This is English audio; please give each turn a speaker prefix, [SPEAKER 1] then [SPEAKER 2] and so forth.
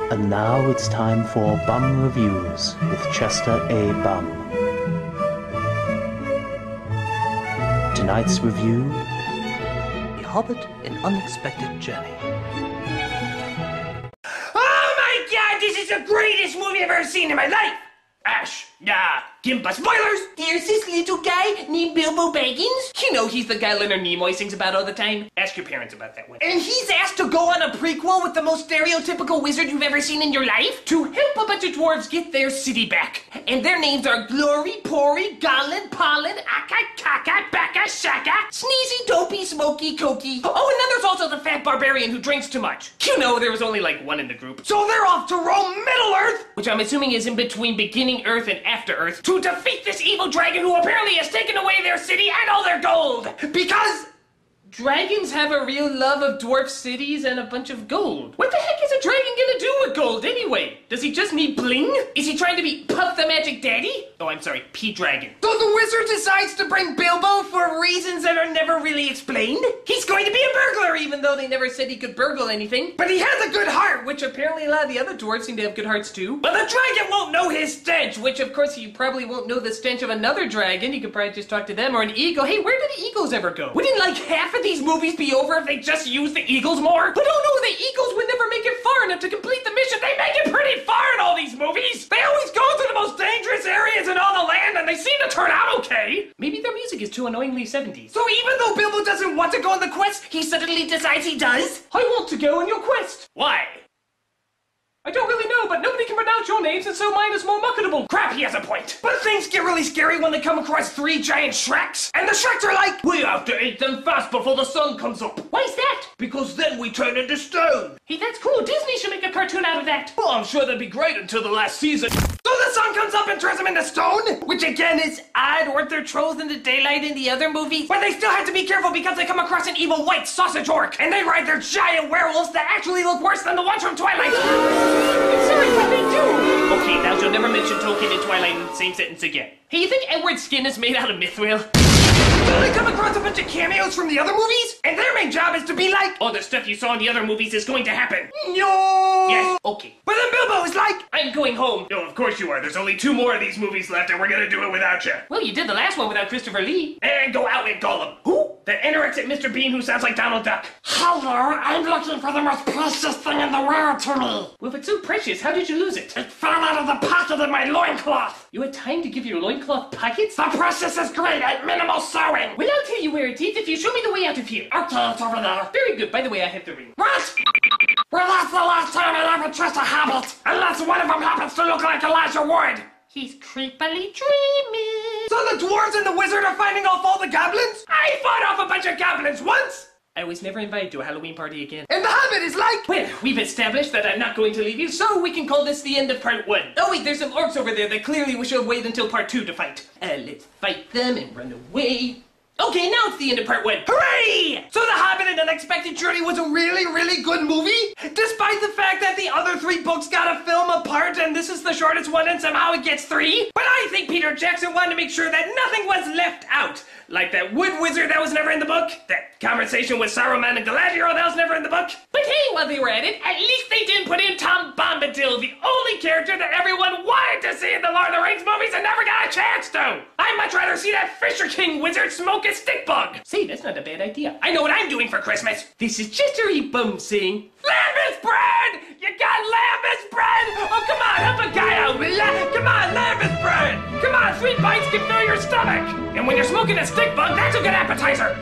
[SPEAKER 1] And now it's time for Bum Reviews with Chester A. Bum. Tonight's review:
[SPEAKER 2] The Hobbit: An Unexpected Journey.
[SPEAKER 3] Oh my god, this is the greatest movie I've ever seen in my life! Ash, Gimpa spoilers! There's this little guy named Bilbo Baggins. You know, he's the guy Leonard Nimoy sings about all the time. Ask your parents about that one. And he's asked to go on a prequel with the most stereotypical wizard you've ever seen in your life to help a bunch of dwarves get their city back. And their names are Glory, Pori, Gollin, Pollin, Akka, Kaka, Baka, Shaka, Sneezy, Dopey, Smoky, Koki. Oh, and then there's also the fat barbarian who drinks too much. You know, there was only like one in the group. So they're off to roam Middle-earth, which I'm assuming is in between beginning Earth and after Earth, to defeat this evil dragon who apparently has taken away their city and all their gold. Because dragons have a real love of dwarf cities and a bunch of gold. What the heck is a dragon gonna do with gold anyway? Does he just need bling? Is he trying to be Puff the Magic Daddy? Oh, I'm sorry, P-Dragon. So the wizard decides to bring Bilbo for reasons that are never really explained? He's going to be a burglar, even though they never said he could burgle anything. But he has a good heart, which apparently a lot of the other dwarves seem to have good hearts too. But the dragon won't know his stench, which of course he probably won't know the stench of another dragon. You could probably just talk to them, or an eagle. Hey, where did the eagles ever go? Wouldn't like half of these movies be over if they just used the eagles more? But oh no, the eagles would never make it far enough to complete the mission. They make it pretty far in all these movies. They always go to the most dangerous areas in all the land, and they seem to turn out okay. Maybe their music is too annoyingly 70s. So even though Bilbo doesn't want to go on the quest, he suddenly decides he does? I want to go on your quest. Why? I don't really know, but nobody can pronounce your names, and so mine is more marketable. Crap, he has a point. But things get really scary when they come across 3 giant Shreks. And the Shreks are like, we have to eat them fast before the sun comes up. Why is that? Because then we turn into stone. Hey, that's cool. Disney should make a cartoon out of that. Well, I'm sure that'd be great until the last season. So the sun comes up and turns them into stone? Which again is odd. Weren't there trolls in the daylight in the other movies? But they still have to be careful because they come across an evil white sausage orc. And they ride their giant werewolves that actually look worse than the ones from Twilight. I'm sorry, but they do. Okay, now you'll never mention Tolkien and Twilight in the same sentence again. Hey, you think Edward's skin is made out of mithril? So they come across a bunch of cameos from the other movies, and their main job is to be like, oh, the stuff you saw in the other movies is going to happen. No. Yes, okay. But then Bilbo is like, I'm going home. No, of course you are. There's only 2 more of these movies left, and we're gonna do it without you. Well, you did the last one without Christopher Lee. And go out with Gollum. Who? That anorexic Mr. Bean who sounds like Donald Duck. Hello, I'm looking for the most precious thing in the world to me. Well, if it's so precious, how did you lose it? It fell out of the pocket in my loincloth. You had time to give your loincloth pockets? The precious is great at minimal sewing. Well, I'll tell you where it is if you show me the way out of here. Okay, it's over there. Very good. By the way, I have the ring. What? Well, that's the last time I'll ever trust a hobbit. Unless one of them happens to look like Elijah Wood. He's creepily dreaming. So the dwarves and the wizard are fighting off all the goblins? I fought off a bunch of goblins once. I was never invited to a Halloween party again. And the hobbit is like, well, we've established that I'm not going to leave you, so we can call this the end of part 1. Oh wait, there's some orcs over there that clearly we should wait until part 2 to fight. Let's fight them and run away. Okay, now it's the end of part 1. Hooray! So The Hobbit: An Unexpected Journey was a really, really good movie? Despite the fact that the other 3 books got a film apart and this is the shortest one and somehow it gets 3? But I think Peter Jackson wanted to make sure that nothing was left out. Like that wood wizard that was never in the book, that conversation with Saruman and Galadriel that was never in the book. But hey, while they were at it, at least they didn't put in Tom Bombadil, the only character that everyone wanted to see in the Lord of the Rings movies and never got a chance to. I'd much rather see that Fisher King wizard smoke a stick bug. See, that's not a bad idea. I know what I'm doing for Christmas. This is Chester E. Bum saying, Lambus bread! You got Lambus bread? Oh, come on, help a guy out, will ya? Come on, Lambus bread! Come on, 3 bites can fill your stomach. And when you're smoking a stick bug, that's a good appetizer.